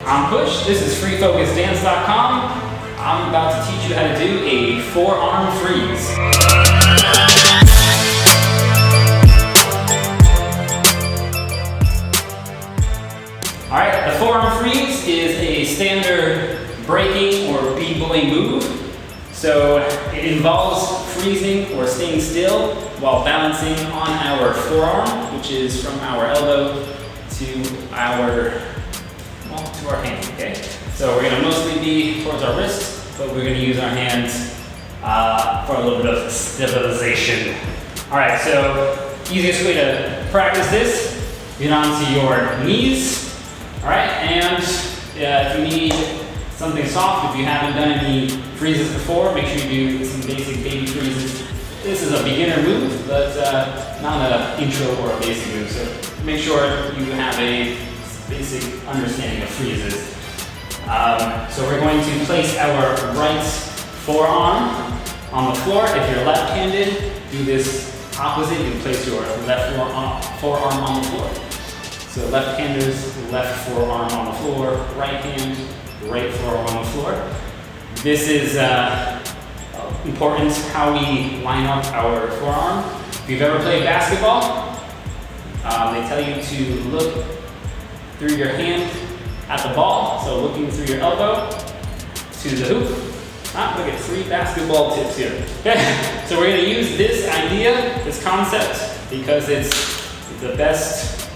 I'm Push. This is freefocusdance.com. I'm about to teach you how to do a forearm freeze. Alright, the forearm freeze is a standard breaking or b-boying move. So it involves freezing or staying still while balancing on our forearm, which is from our elbow to our hand, okay? So we're gonna mostly be towards our wrists, but we're gonna use our hands for a little bit of stabilization. All right, so easiest way to practice this, get onto your knees, all right? And if you need something soft, if you haven't done any freezes before, make sure you do some basic baby freezes. This is a beginner move, but not an intro or a basic move, so make sure you have a basic understanding of freezes. So we're going to place our right forearm on the floor. If you're left-handed, do this opposite. You place your left forearm on the floor. So left-handers, left forearm on the floor, right hand, right forearm on the floor. This is important how we line up our forearm. If you've ever played basketball, they tell you to look through your hand at the ball, so looking through your elbow to the hoop. Look at 3 basketball tips here. Okay, so we're gonna use this idea, this concept, because it's the best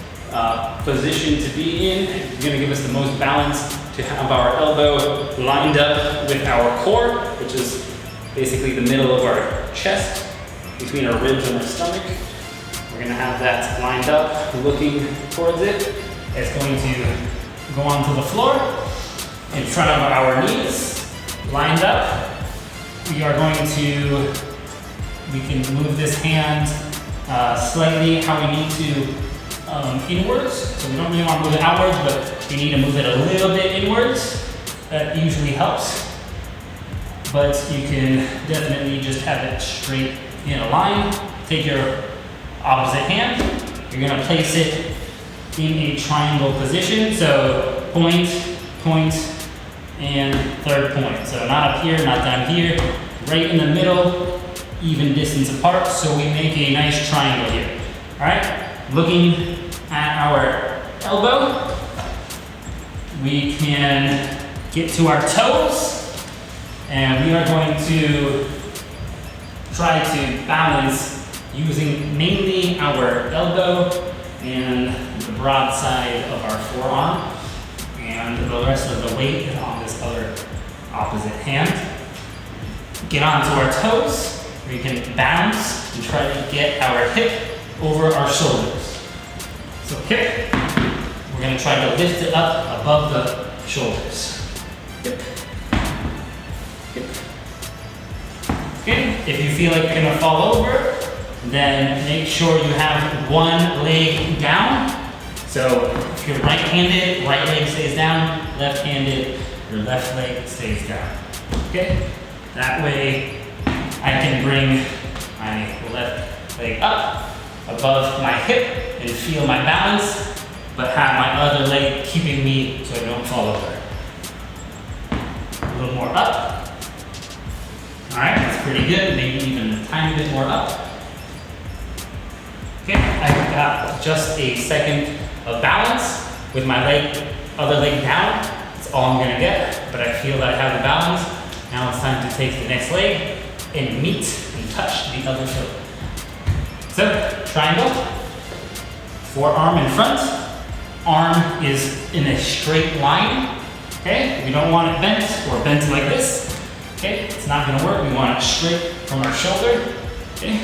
position to be in. It's gonna give us the most balance to have our elbow lined up with our core, which is basically the middle of our chest, between our ribs and our stomach. We're gonna have that lined up, looking towards it. It's going to go onto the floor in front of our knees, lined up. We are going to, we can move this hand slightly how we need to inwards. So we don't really want to move it outwards, but we need to move it a little bit inwards. That usually helps. But you can definitely just have it straight in a line. Take your opposite hand. You're gonna place it in a triangle position, so point, point, and third point. So not up here, not down here, right in the middle, even distance apart, so we make a nice triangle here. All right, looking at our elbow, we can get to our toes, and we are going to try to balance using mainly our elbow and the broad side of our forearm, and the rest of the weight is on this other opposite hand. Get onto our toes. We can bounce and try to get our hip over our shoulders. So hip, we're going to try to lift it up above the shoulders. Hip, hip. Okay, if you feel like you're going to fall over, then make sure you have one leg down. So if you're right-handed, right leg stays down. Left-handed, your left leg stays down. Okay? That way I can bring my left leg up above my hip and feel my balance, but have my other leg keeping me so I don't fall over. A little more up. All right, that's pretty good. Maybe even a tiny bit more up. Okay, I've got just a second of balance with my other leg down. That's all I'm gonna get, but I feel that I have the balance. Now it's time to take the next leg and meet and touch the other foot. So, triangle, forearm in front, arm is in a straight line. Okay, we don't want it bent or bent like this. Okay, it's not gonna work. We want it straight from our shoulder. Okay,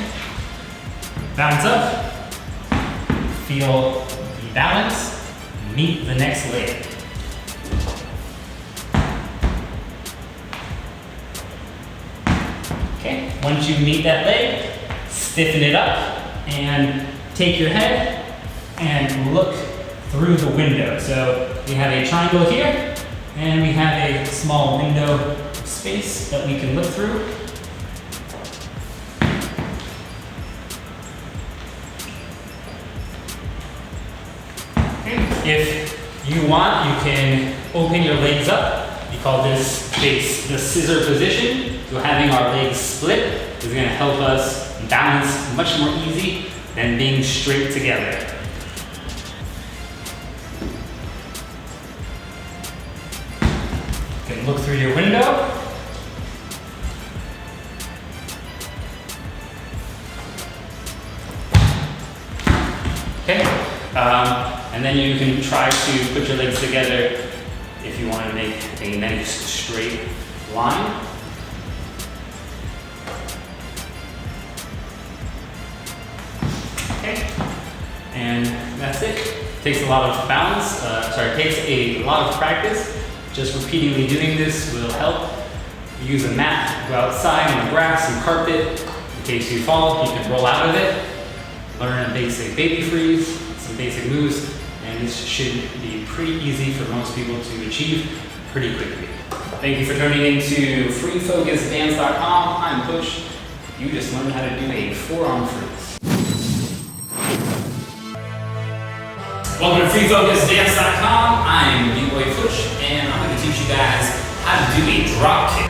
bounce up. Feel the balance, meet the next leg. Okay, once you meet that leg, stiffen it up and take your head and look through the window. So we have a triangle here and we have a small window of space that we can look through. If you want, you can open your legs up. We call this the scissor position. So having our legs split is going to help us balance much more easy than being straight together. You can look through your window. Okay, and then you can try to put your legs together if you want to make a nice straight line. Okay, and that's it. Takes a lot of balance, takes a lot of practice. Just repeatedly doing this will help. Use a mat, go outside on the grass and carpet. In case you fall, you can roll out of it. Learn a basic baby freeze, some basic moves, and this should be pretty easy for most people to achieve pretty quickly. Thank you for tuning in to freefocusdance.com. I'm Push. You just learned how to do a forearm freeze. Welcome to freefocusdance.com. I'm bboy Push, and I'm going to teach you guys how to do a drop kick.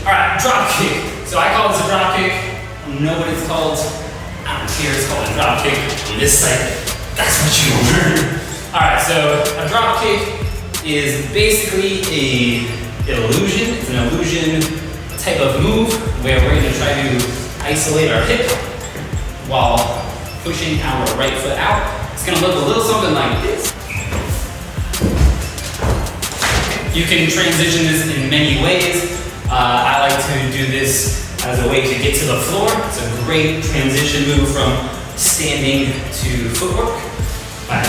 Alright, drop kick. So I call this a drop kick. I don't know what it's called. I don't care, it's called a drop kick. On this site, that's what you learn. Alright, so a drop kick is basically an illusion. It's an illusion type of move where we're going to try to isolate our hip while pushing our right foot out. It's going to look a little something like this. You can transition this in many ways. I like to do this as a way to get to the floor. It's a great transition move from standing to footwork. By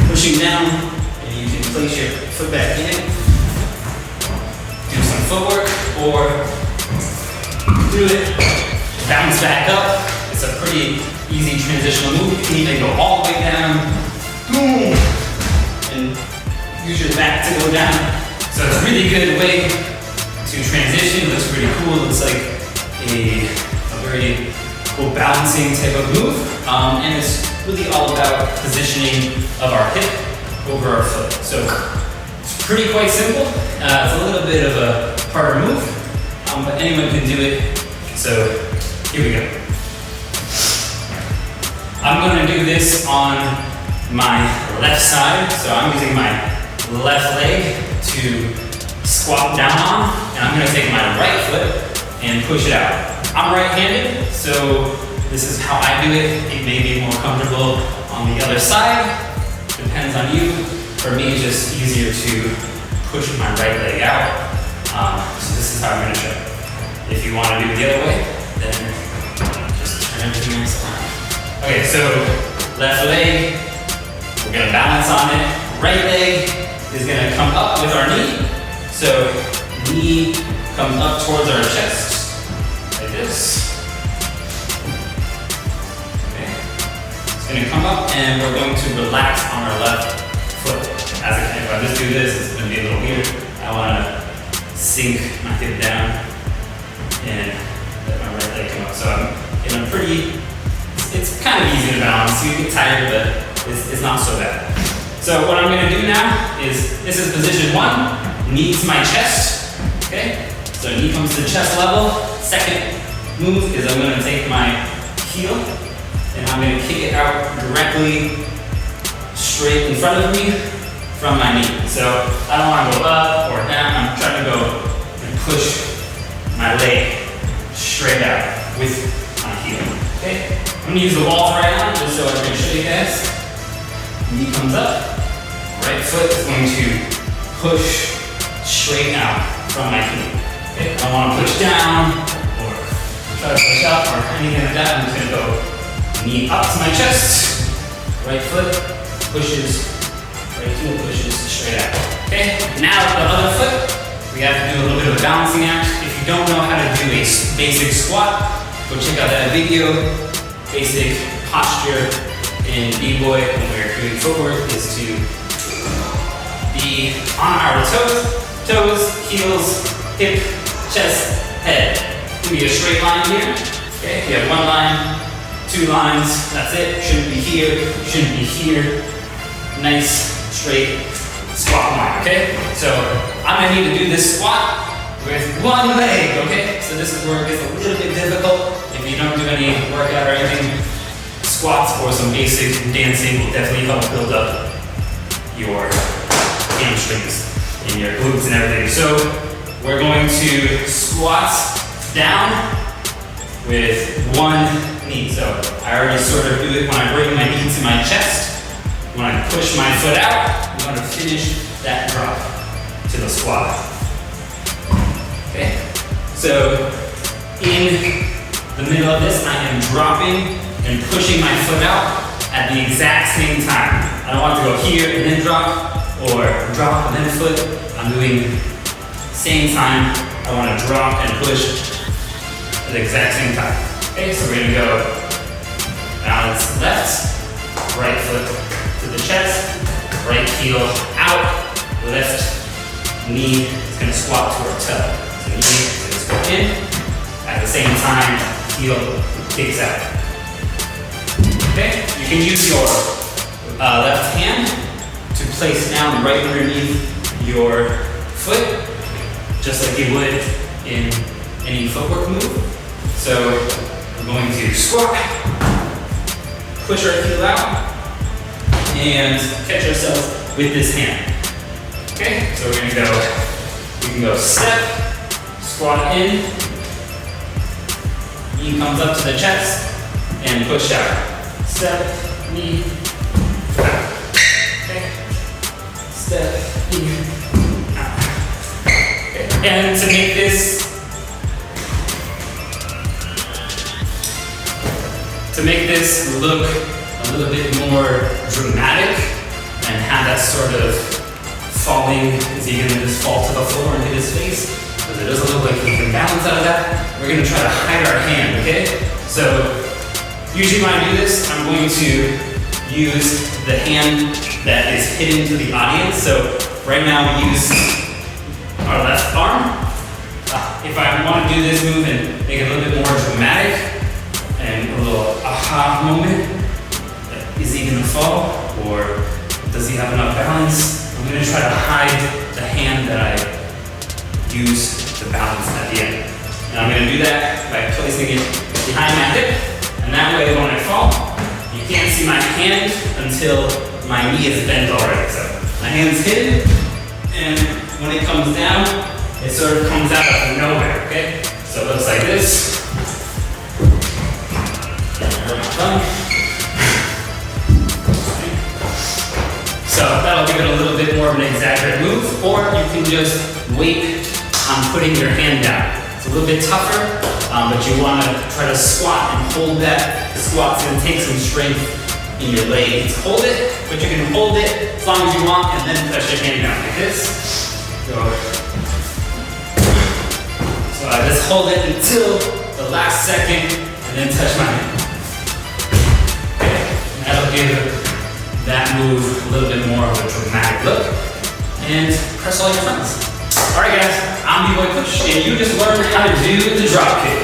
pushing down, and you can place your foot back in it. Do some footwork, or do it, bounce back up. It's a pretty easy transitional move. You can even go all the way down, boom, and use your back to go down. So it's a really good way to transition. Looks pretty cool. Looks like a very cool balancing type of move. And it's really all about positioning of our hip over our foot. So it's pretty quite simple. It's a little bit of a harder move, but anyone can do it. So here we go. I'm going to do this on my left side. So I'm using my left leg to squat down on, and I'm going to take my right foot and push it out. I'm right-handed, so this is how I do it. It may be more comfortable on the other side. Depends on you. For me, it's just easier to push my right leg out. So this is how I'm going to show. If you want to do it the other way, then just turn everything else around. Okay, so left leg, we're going to balance on it. Right leg is going to come up with our knee. So knee comes up towards our chest, like this. Okay. It's going to come up, and we're going to relax on our left foot. If I just do this, it's going to be a little weird. I want to sink my hip down and let my right leg come up. So I'm in a pretty, it's kind of easy to balance. You get tired, but it's not so bad. So what I'm going to do now is, this is position 1. Knee to my chest, okay? So knee comes to the chest level. Second move is I'm going to take my heel and I'm going to kick it out directly straight in front of me from my knee. So I don't want to go up or down. I'm trying to go and push my leg straight out with my heel, okay? I'm going to use the wall right now just so I can show you guys. Knee comes up. Right foot is going to push straight out from my heel. Okay? I don't want to push down or try to push up or anything like that. I'm just going to go knee up to my chest. Right foot pushes, right heel pushes straight out. Okay? Now the other foot, we have to do a little bit of a balancing act. If you don't know how to do a basic squat, go check out that video. Basic posture in b-boy when we're doing footwork is to be on our toes, heels, hip, chest, head. It's gonna be a straight line here. Okay, you have one line, two lines, that's it. Shouldn't be here, shouldn't be here. Nice, straight squat line, okay? So I'm gonna need to do this squat with one leg, okay? So this is where it gets a little bit difficult. If you don't do any workout or anything, squats or some basic dancing will definitely help build up your hamstrings and your glutes and everything. So we're going to squat down with one knee. So I already sort of do it when I bring my knee to my chest. When I push my foot out, I'm going to finish that drop to the squat. Okay, so in the middle of this, I am dropping and pushing my foot out at the exact same time. I don't want to go here and then drop, or drop and then foot. I'm doing same time. I want to drop and push at the exact same time. Okay, so we're going to go balance left, right foot to the chest, right heel out, left knee is going to squat to our toe. So knee is going to go in, at the same time, heel kicks out. Okay, you can use your left hand to place down right underneath your foot, just like you would in any footwork move. So we're going to squat, push our heel out, and catch ourselves with this hand. Okay, so we're gonna go, we can go step, squat in, knee comes up to the chest, and push out. Step, knee, out. Okay, step, knee, out. Okay. And to make this look a little bit more dramatic and have that sort of falling, is he gonna just fall to the floor and hit his face? Because it doesn't look like he can balance out of that. We're gonna try to hide our hand, okay? So usually when I do this, I'm going to use the hand that is hidden to the audience. So right now we use our left arm. If I want to do this move and make it a little bit more dramatic and a little aha moment, is he gonna fall or does he have enough balance? I'm gonna try to hide the hand that I use to balance at the end. And I'm gonna do that by placing it behind my hip. And that way when I fall, you can't see my hand until my knee is bent already. So my hand's hidden, and when it comes down, it sort of comes out of nowhere, okay? So it looks like this. So that'll give it a little bit more of an exaggerated move, or you can just wait on putting your hand down. It's a little bit tougher, but you want to try to squat and hold that. The squat's going to take some strength in your leg to hold it, but you can hold it as long as you want and then push your hand down like this. So I just hold it until the last second and then touch my hand. Okay, and that'll give that move a little bit more of a dramatic look. And press all your friends. Alright guys, I'm bboy Push, and you just learned how to do the drop kick.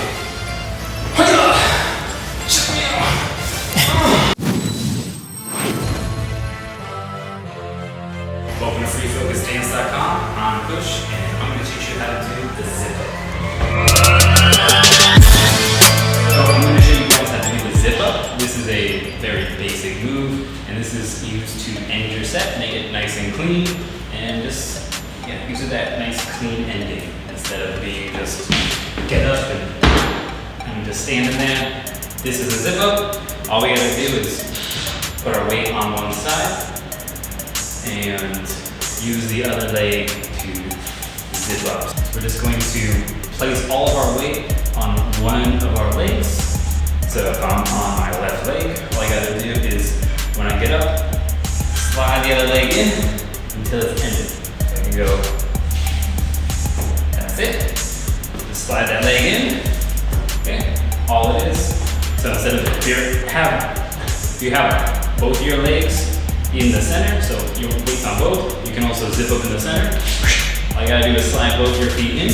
Welcome to freefocusdance.com. I'm Push, and I'm going to teach you how to do the zip up. So I'm going to show you guys how to do the zip up. This is a very basic move, and this is used to end your set, make it nice and clean, and just use that nice clean ending instead of being just get up and just standing there. This is a zip up. All we gotta do is put our weight on one side and use the other leg to zip up. We're just going to place all of our weight on one of our legs. So if I'm on my left leg, all I gotta do is when I get up, slide the other leg in until it's ended. So I can go, that's it. Just slide that leg in, okay? All it is. So instead of, if you have both your legs in the center, so your weight's on both, you can also zip up in the center. All you gotta do is slide both your feet in,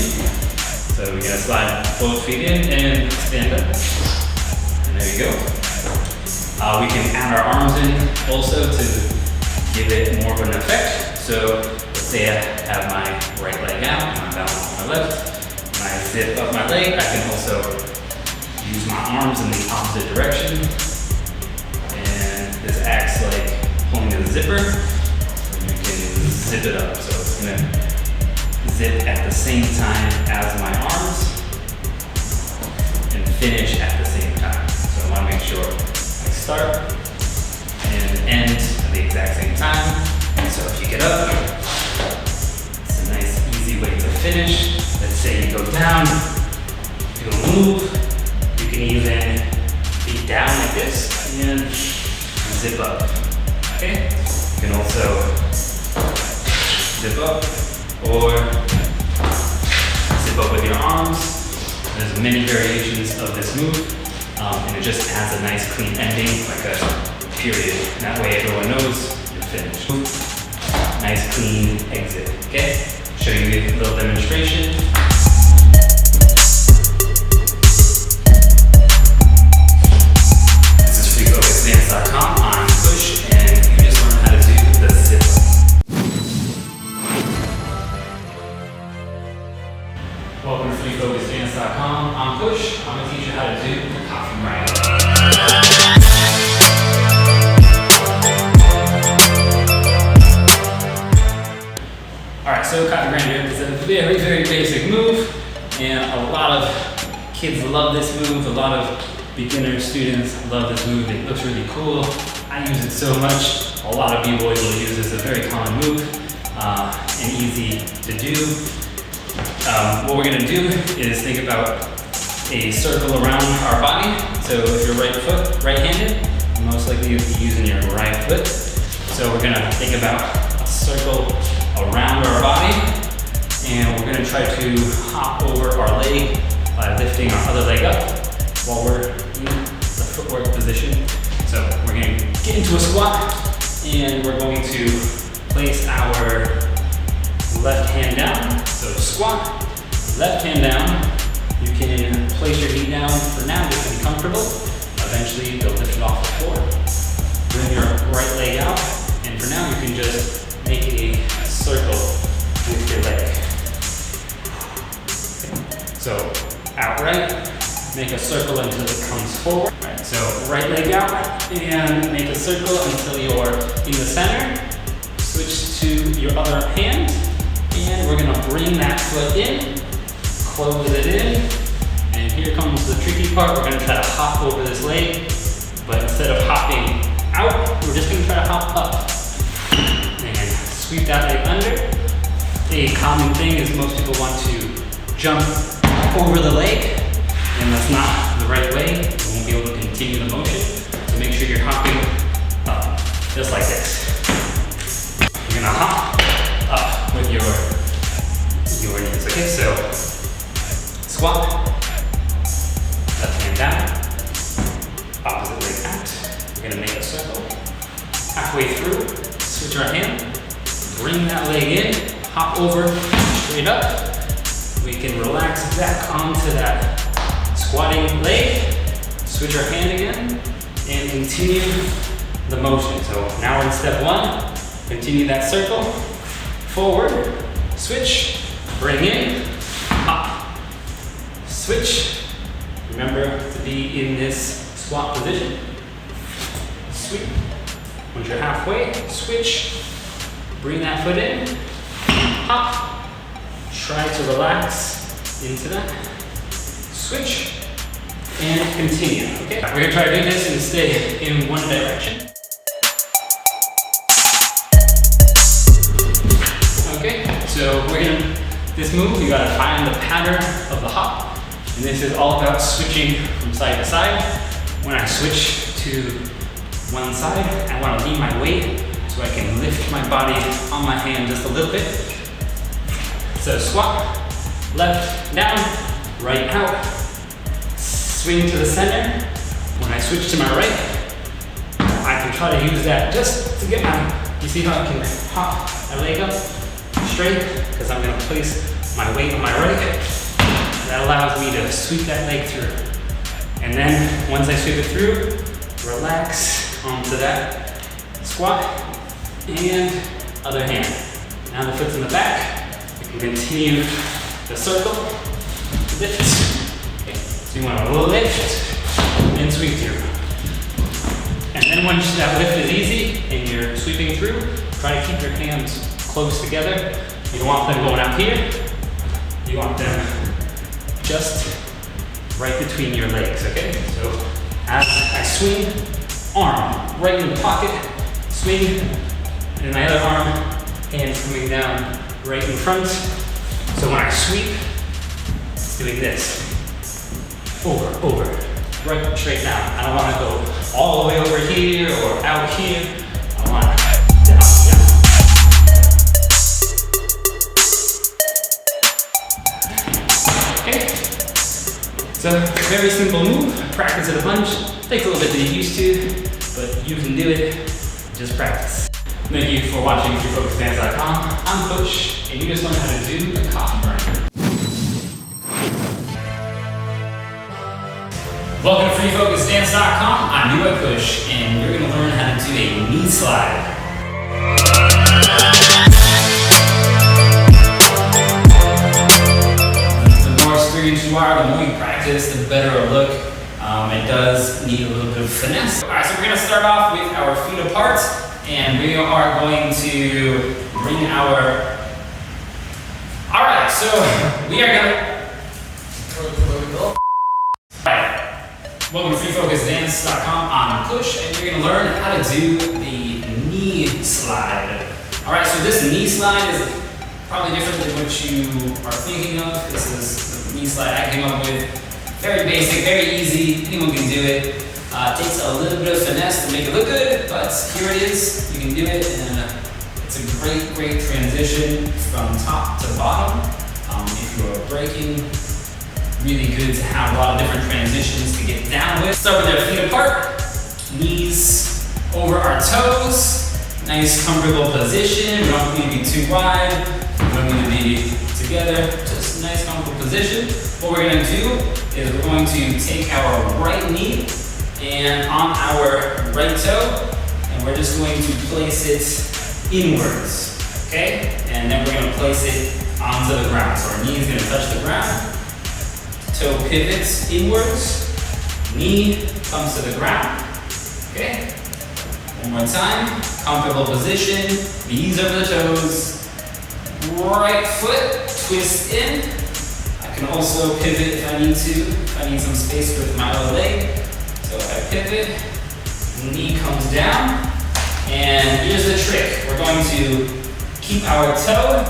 So we're gonna slide both feet in and stand up. And there you go. We can add our arms in also to give it more of an effect. So let's say I have my right leg out and I'm balanced on my left. When I zip up my leg, I can also use my arms in the opposite direction. And this acts like pulling a zipper. So you can zip it up. So it's gonna zip at the same time as my arms and finish at the same time. So I want to make sure I start and end at the exact same time. And so if you get up, it's a nice easy way to finish. Let's say you go down, you'll move. You can even be down like this and zip up. Okay? You can also zip up or zip up with your arms. There's many variations of this move, and it just adds a nice clean ending, like a period. That way everyone knows you're finished. Nice clean exit, okay? Show you a little demonstration. This is BreakDANCE.com. I'm Push, and you just learned how to do the zip up. Welcome to BreakDANCE.com. I'm Push. I'm going to teach you how to do the coffee grind. Alright, so coffee grinder is a very, very basic move, and a lot of kids love this move. A lot of beginner students love this move. It looks really cool. I use it so much. A lot of b-boys will use it. It's a very common move and easy to do. What we're going to do is think about a circle around our body. So if you're right-handed, most likely you'll be using your right foot. So we're going to think about a circle around our body, and we're going to try to hop over our leg by lifting our other leg up while we're in the footwork position. So we're going to get into a squat, and we're going to place our left hand down. So squat, left hand down. You can place your knee down for now just to be comfortable. Eventually you'll lift it off the floor. Bring your right leg out, and for now you can just make a circle with your leg. So outright, make a circle until it comes forward. Right, so right leg out and make a circle until you're in the center. Switch to your other hand, and we're gonna bring that foot in, close it in, and here comes the tricky part. We're gonna try to hop over this leg, but instead of hopping out, we're just gonna try to hop up. And sweep that leg under. A common thing is most people want to jump over the leg, and that's not the right way. You won't be able to continue the motion. So make sure you're hopping up, just like this. You're gonna hop up with your knees. Okay, so squat, left hand down, opposite leg out. We're gonna make a circle. Halfway through, switch our hand, bring that leg in, hop over, straight up. We can relax back onto that squatting leg, switch our hand again, and continue the motion. So now we're in step one. Continue that circle, forward, switch, bring in, hop, switch. Remember to be in this squat position. Sweep. Once you're halfway, switch, bring that foot in, hop, try to relax into that, switch, and continue. Okay, we're gonna try to do this and stay in one direction. Okay, so this move, you gotta find the pattern of the hop. And this is all about switching from side to side. When I switch to one side, I wanna lean my weight so I can lift my body on my hand just a little bit. So squat, left down, right out, swing to the center. When I switch to my right, I can try to use that just to get you see how I can hop my leg up straight, because I'm gonna place my weight on my right. that allows me to sweep that leg through. And then, once I sweep it through, relax onto that squat, and other hand. Now the foot's in the back, you can continue the circle, lift. Okay. So you want to lift and sweep through. And then once that lift is easy and you're sweeping through, try to keep your hands close together. You don't want them going out here. You want them just right between your legs, okay? So as I swing, arm right in the pocket, swing, and my other arm, hand coming down right in front. So when I sweep, it's doing this. Over, right, straight down. I don't want to go all the way over here or out here. I want down. Okay. So very simple move. Practice it a bunch. Takes a little bit to get used to, but you can do it. Just practice. Thank you for watching FreeFocusDance.com. I'm Push, and you just learned how to do the coffee burner. Welcome to FreeFocusDance.com. I'm bboy Push, and you're going to learn how to do a knee slide. The more experienced you are, the more you practice, the better it'll look. It does need a little bit of finesse. All right, so we're going to start off with our feet apart, and we are going to bring our... All right, so we are going to... Welcome to FreeFocusDance.com. I'm Push, and you're going to learn how to do the knee slide. Alright, so this knee slide is probably different than what you are thinking of. This is the knee slide I came up with. Very basic, very easy, anyone can do it. Takes a little bit of finesse to make it look good, but here it is. You can do it, and it's a great transition from top to bottom. If you are breaking, really good to have a lot of different transitions to get down with. Start with our feet apart, knees over our toes. Nice comfortable position. We don't need to be too wide. We don't need to be together. Just a nice comfortable position. What we're going to do is we're going to take our right knee and on our right toe, and we're just going to place it inwards. Okay? And then we're going to place it onto the ground. So our knee is going to touch the ground. Toe pivots inwards, knee comes to the ground, okay? One more time, comfortable position, knees over the toes, right foot, twist in. I can also pivot if I need to, if I need some space with my other leg. So I pivot, knee comes down, and here's the trick. We're going to keep our toe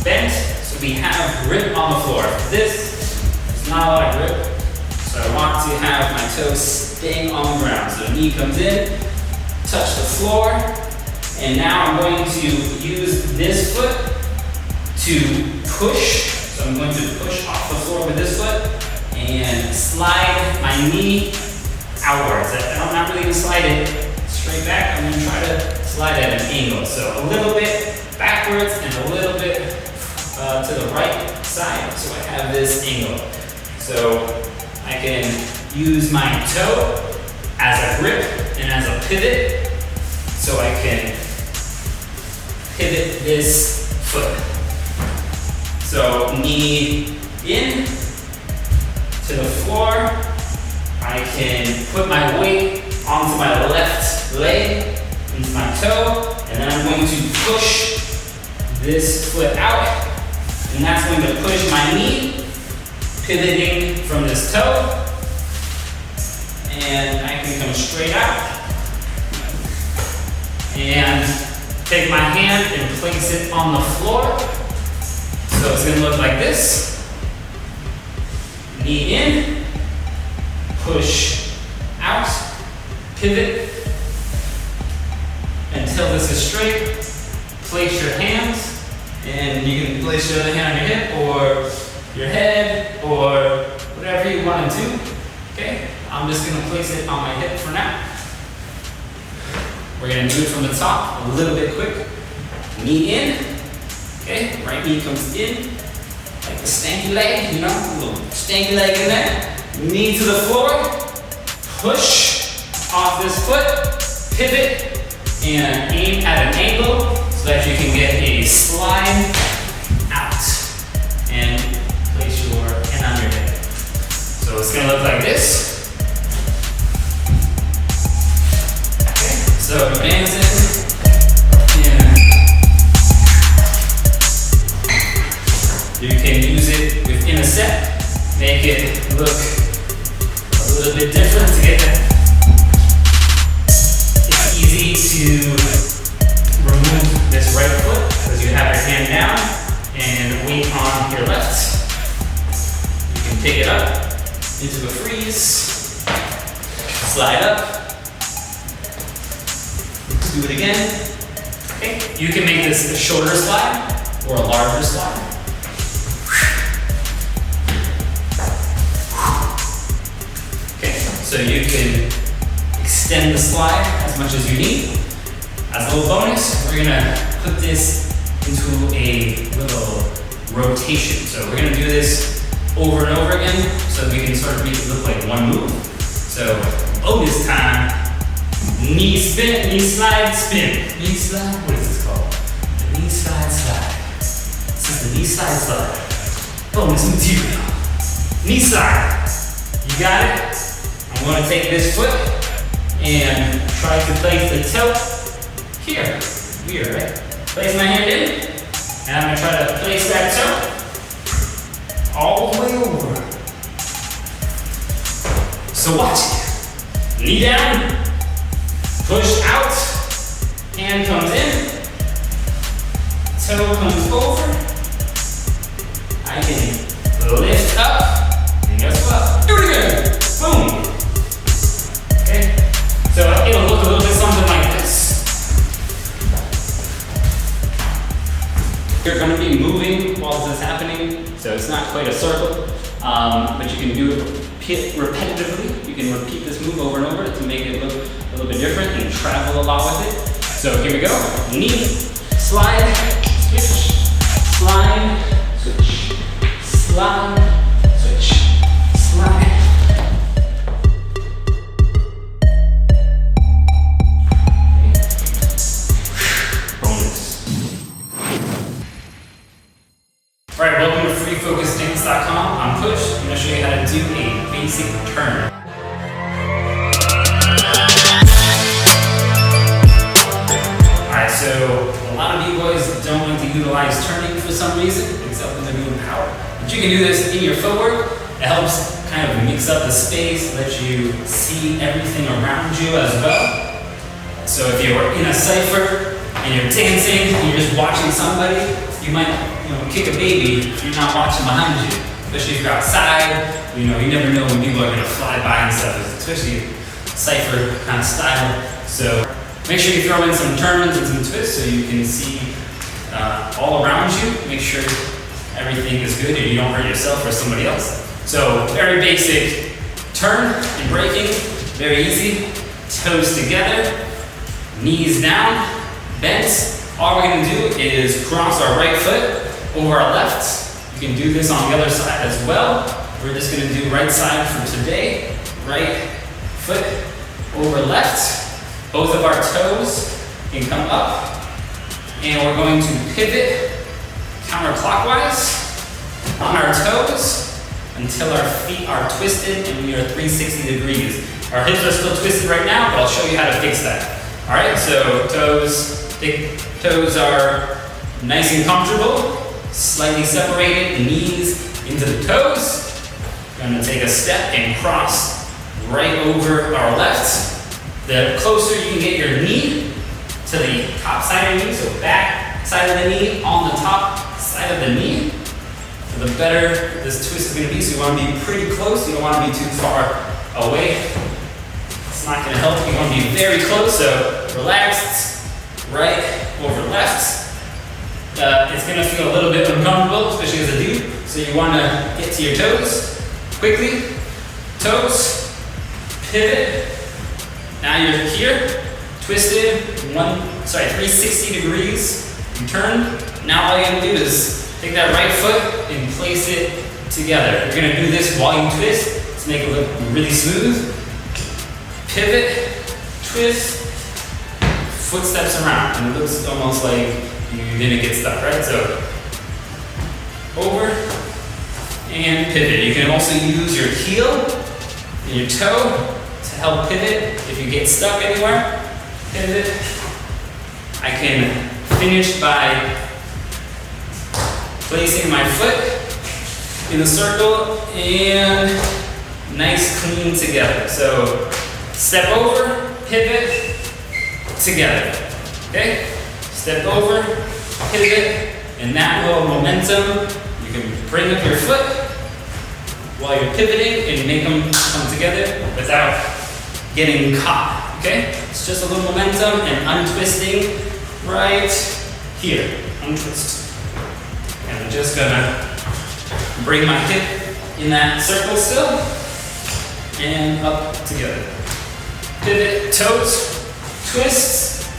bent, so we have grip on the floor. This is not a lot of grip, so I want to have my toes staying on the ground. So the knee comes in, touch the floor, and now I'm going to use this foot to push. So I'm going to push off the floor with this foot and slide my knee outwards. I'm not really going to slide it straight back. I'm going to try to slide at an angle. So a little bit backwards and a little bit to the right side, so I have this angle. So I can use my toe as a grip and as a pivot, so I can pivot this foot. So knee in to the floor. I can put my weight onto my left leg, into my toe, and then I'm going to push this foot out, and that's going to push my knee, pivoting from this toe, and I can come straight out, and take my hand and place it on the floor. So it's going to look like this. Knee in, push out, pivot until this is straight. Place your hands, and you can place your other hand on your hip or your head or whatever you want to do. Okay, I'm just going to place it on my hip for now. We're going to do it from the top a little bit quick. Knee in. Okay, right knee comes in like stanky leg, you know, a little stanky leg in there. Knee to the floor, push off this foot, pivot, and aim at an angle so that you can get a slide out and place your hand on your head. So it's gonna look like this. Okay, so advancing. You can use it within a set, make it look a little bit different to get that. It's easy to remove this right foot because you have your hand down and weight on your left. You can pick it up into a freeze, slide up, do it again. Okay, you can make this a shorter slide or a larger slide. So you can extend the slide as much as you need. As a little bonus, we're gonna put this into a little rotation. So we're gonna do this over and over again so we can sort of make it look like one move. So bonus time, knee spin, knee slide, spin. Knee slide, what is this called? The knee slide, slide. This is the knee slide, slide. Bonus material. Knee slide, you got it? I'm going to take this foot and try to place the toe here. Weird, right? Place my hand in, and I'm going to try to place that toe all the way over. So watch it. Knee down, push out, hand comes in, toe comes over. I can lift up, and guess what? Do it again. Boom. Okay, so it'll look a little bit something like this. You're going to be moving while this is happening, so it's not quite a circle, but you can do it repetitively. You can repeat this move over and over to make it look a little bit different and travel a lot with it. So here we go. Knee, slide, switch, slide, switch, slide, switch, slide. Alright, welcome to freefocusdance.com. I'm Push. I'm going to show you how to do a basic turn. Alright, so a lot of b-boys don't like to utilize turning for some reason, except when they're doing power. But you can do this in your footwork. It helps kind of mix up the space, let you see everything around you as well. So if you're in a cipher and you're dancing and you're just watching somebody, you might kick a baby if you're not watching behind you. Especially if you're outside, you never know when people are going to fly by and stuff, especially cipher kind of style. So make sure you throw in some turns and some twists so you can see all around you. Make sure everything is good and you don't hurt yourself or somebody else. So very basic turn and breaking, very easy. Toes together, knees down, bent. All we're going to do is cross our right foot over our left. You can do this on the other side as well. We're just going to do right side for today. Right foot over left. Both of our toes can come up. And we're going to pivot counterclockwise on our toes until our feet are twisted and we are 360 degrees. Our hips are still twisted right now, but I'll show you how to fix that. All right, so toes are nice and comfortable, slightly separated, knees into the toes. We're going to take a step and cross right over our left. The closer you can get your knee to the top side of your knee, so back side of the knee on the top side of the knee, the better this twist is going to be. So you want to be pretty close. You don't want to be too far away. It's not going to help. You want to be very close. So relaxed, right over left. It's going to feel a little bit uncomfortable, especially as a dude. So you want to get to your toes quickly. Toes, pivot. Now you're here, twisted, 360 degrees. You turn. Now all you have to do is Take that right foot and place it together. You're gonna do this while you twist to make it look really smooth. Pivot, twist, footsteps around, and it looks almost like you didn't get stuck, right? So, over and pivot. You can also use your heel and your toe to help pivot if you get stuck anywhere. Pivot. I can finish by placing my foot in a circle and nice clean together. So step over, pivot, together. Okay? Step over, pivot, and that little momentum, you can bring up your foot while you're pivoting and make them come together without getting caught. Okay? It's just a little momentum and untwisting right here. Untwist. And I'm just gonna bring my hip in that circle still and up together. Pivot, toes, twists.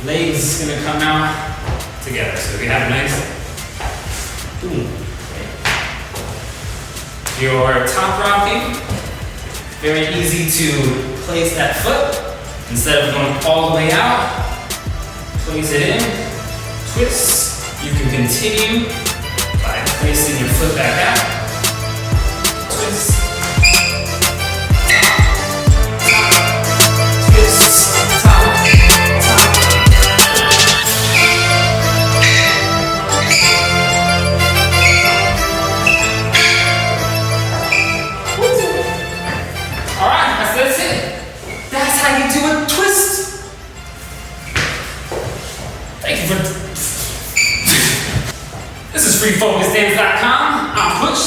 Legs gonna come out together. So we have a nice boom. Your top rocking, very easy to place that foot. Instead of going all the way out, place it in, twist. You can continue by placing your foot back out. Twist. Twist. Top. Alright, that's it. That's how you do a twist. Thank you for. This is freefocusdance.com. I'm Push.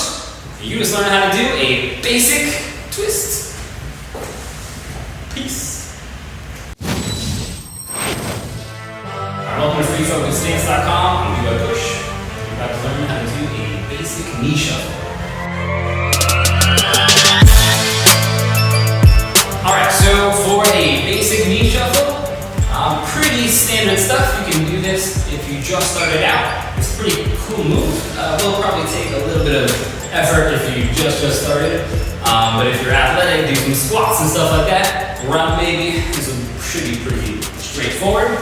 And you just learned how to do a basic twist. Peace. Alright, welcome to freefocusdance.com. I'm bboy Push. You're about to learn how to do a basic knee shuffle. Alright, so for a basic knee shuffle, pretty standard stuff. You can do this if you just started out. It's a pretty cool move. Will probably take a little bit of effort if you just started. But if you're athletic, do some squats and stuff like that. Run maybe. This should be pretty straightforward.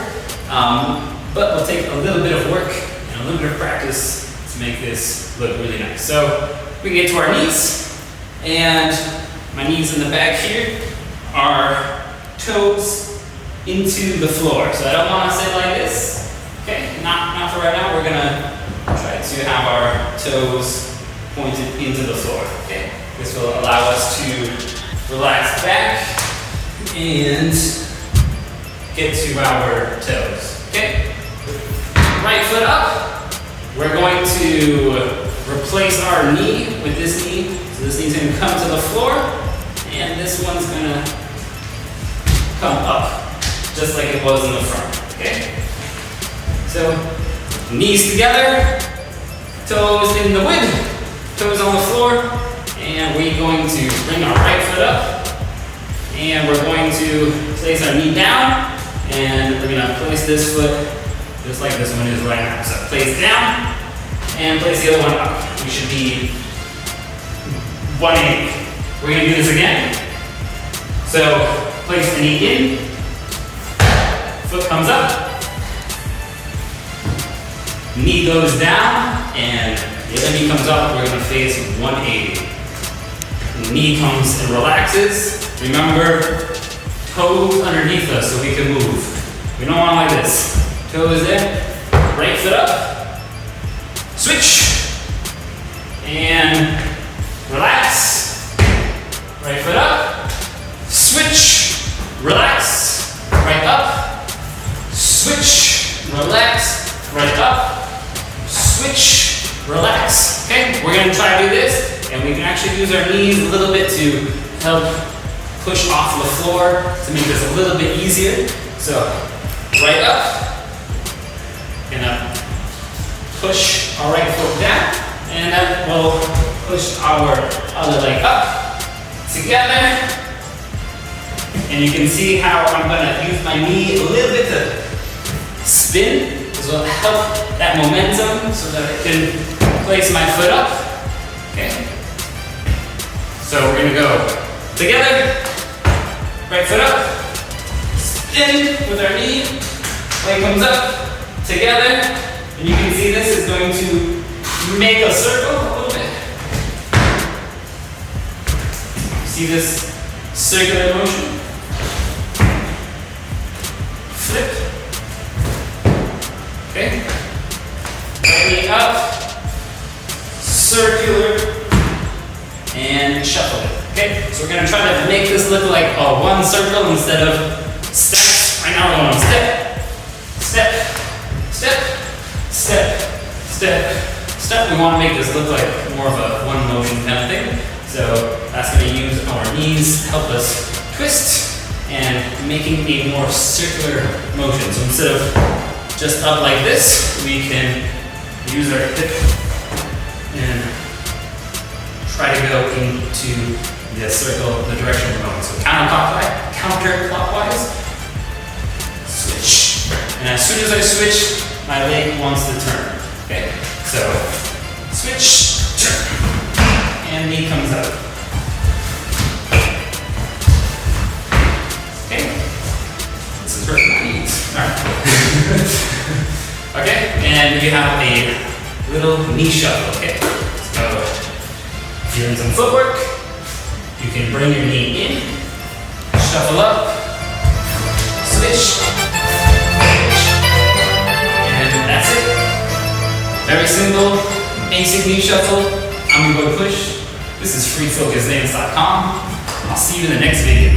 But we'll take a little bit of work and a little bit of practice to make this look really nice. So we can get to our knees. And my knees in the back here are toes into the floor. So I don't want to sit like this. Okay, not for right now. We're gonna try to have our toes pointed into the floor. Okay, this will allow us to relax back and get to our toes. Okay, right foot up. We're going to replace our knee with this knee. So this knee's gonna come to the floor, and this one's gonna come up, just like it was in the front. Okay. So, knees together, toes in the wind, toes on the floor, and we're going to bring our right foot up, and we're going to place our knee down, and we're going to place this foot just like this one is right now. So, place it down, and place the other one up. We should be 180. We're going to do this again. So, place the knee in, foot comes up, knee goes down, and the other knee comes up. We're gonna face 180. The knee comes and relaxes. Remember, toes underneath us so we can move. We don't want like this. Toes there, right foot up, switch, and relax. Right foot up, switch, relax, right up, switch, relax, right up, switch, relax. Okay, we're gonna try to do this, and we can actually use our knees a little bit to help push off the floor to make this a little bit easier. So, right up, gonna push our right foot down, and that will push our other leg up, together. And you can see how I'm gonna use my knee a little bit to spin This will help that momentum so that I can place my foot up. Okay. So we're gonna go together, right foot up, spin with our knee, leg comes up, together, and you can see this is going to make a circle a little bit. See this circular motion? Flip. Okay. Right knee up, circular, and shuffle it. Okay? So we're going to try to make this look like a one circle instead of steps. Right now we're going step, step, step, step, step, step. We want to make this look like more of a one motion kind of thing. So that's going to use our knees to help us twist and making a more circular motion. So instead of just up like this, we can use our hip and try to go into the circle, the direction we're going. So counterclockwise, switch. And as soon as I switch, my leg wants to turn. Okay, so switch, turn, and knee comes up. Okay, this is hurting my knees. All right. Okay, and you have a little knee shuffle. Okay, so if you're in some footwork, you can bring your knee in, shuffle up, switch, and that's it. Very simple, basic knee shuffle. I'm your boy Push. This is freefocusdance.com. I'll see you in the next video.